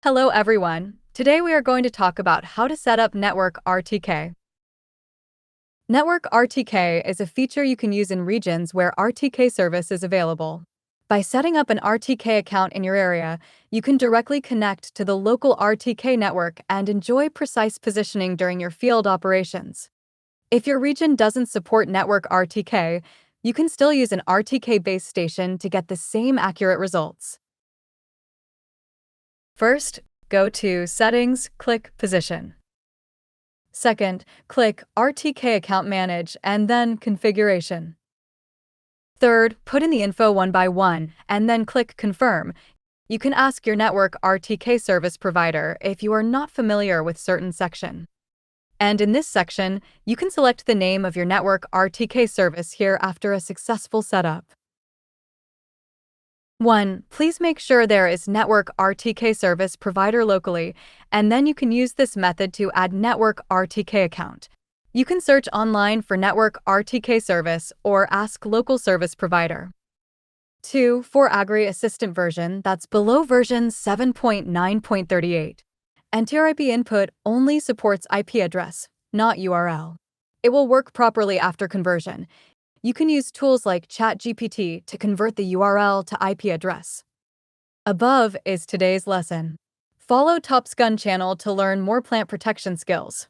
Hello everyone. Today we are going to talk about how to set up Network RTK. Network RTK is a feature you can use in regions where RTK service is available. By setting up an RTK account in your area, you can directly connect to the local RTK network and enjoy precise positioning during your field operations. If your region doesn't support Network RTK, you can still use an RTK base station to get the same accurate results. First, go to Settings, click Position. Second, click RTK Account Manage and then Configuration. Third, put in the info one by one and then click Confirm. You can ask your network RTK service provider if you are not familiar with certain section. And in this section, you can select the name of your network RTK service here after a successful setup. 1. Please make sure there is network RTK service provider locally, and then you can use this method to add network RTK account. You can search online for network RTK service or ask local service provider. 2. For Agri Assistant version that's below version 7.9.38. Enter IP input only supports IP address, not URL. It will work properly after conversion. You can use tools like ChatGPT to convert the URL to IP address. Above is today's lesson. Follow TopXGun channel to learn more plant protection skills.